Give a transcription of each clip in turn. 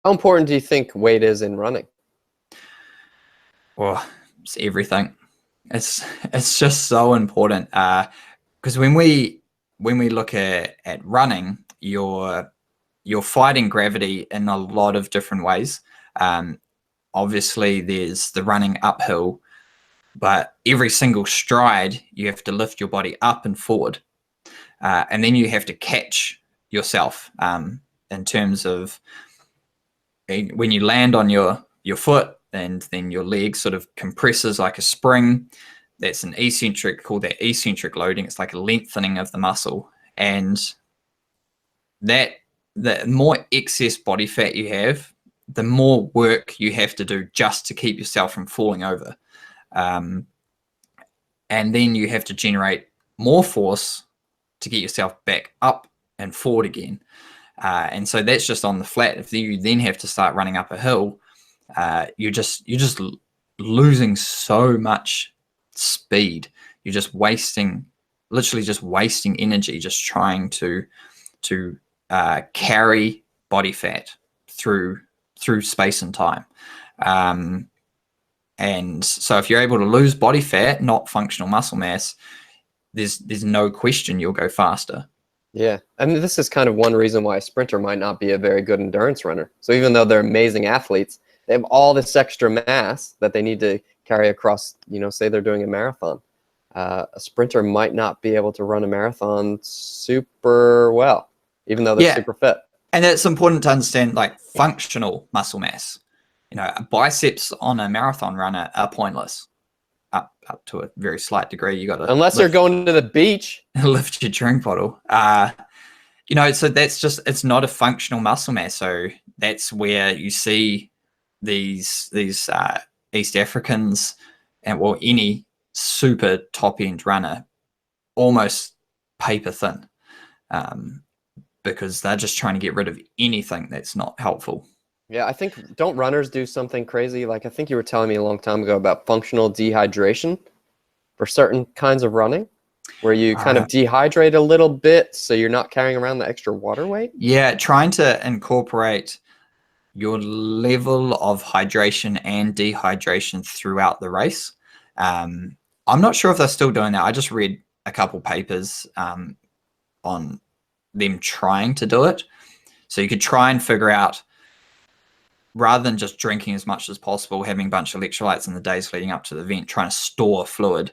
How important do you think weight is in running? Well, it's everything. It's just so important. Because when we look at running, you're fighting gravity in a lot of different ways. Obviously, there's the running uphill, but every single stride you have to lift your body up and forward, and then you have to catch yourself in terms of when you land on your foot, and then your leg sort of compresses like a spring. That's an eccentric, called that eccentric loading. It's like a lengthening of the muscle, and that the more excess body fat you have, the more work you have to do just to keep yourself from falling over. And then you have to generate more force to get yourself back up and forward again. And so that's just on the flat. If you then have to start running up a hill, you're just losing so much speed. You're just literally just wasting energy, just trying to carry body fat through space and time. And so if you're able to lose body fat, not functional muscle mass, there's no question you'll go faster. Yeah, I mean, this is kind of one reason why a sprinter might not be a very good endurance runner. So even though they're amazing athletes, they have all this extra mass that they need to carry across, say they're doing a marathon. A sprinter might not be able to run a marathon super well, even though they're super fit. And it's important to understand, like, functional muscle mass. Biceps on a marathon runner are pointless. Up to a very slight degree. You got to, unless they're going to the beach, lift your drink bottle. So that's just, it's not a functional muscle mass. So that's where you see these East Africans and any super top end runner almost paper thin, because they're just trying to get rid of anything that's not helpful. Yeah, I think, don't runners do something crazy? Like, I think you were telling me a long time ago about functional dehydration for certain kinds of running, where you kind of dehydrate a little bit so you're not carrying around the extra water weight. Yeah, trying to incorporate your level of hydration and dehydration throughout the race. I'm not sure if they're still doing that. I just read a couple papers on them trying to do it. So you could try and figure out, rather than just drinking as much as possible, having a bunch of electrolytes in the days leading up to the event, trying to store fluid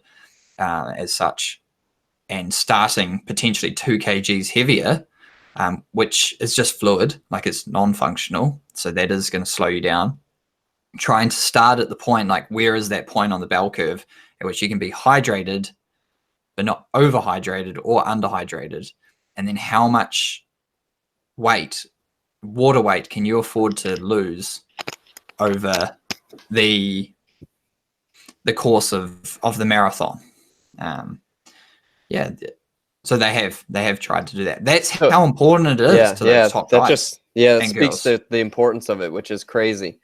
as such, and starting potentially 2 kgs heavier, which is just fluid, like it's non-functional. So that is going to slow you down. Trying to start at the point, like, where is that point on the bell curve at which you can be hydrated, but not overhydrated or underhydrated? And then how much water weight can you afford to lose over the course of the marathon? So they have tried to do that. That's how important it is to those top guys. That speaks to the importance of it, which is crazy.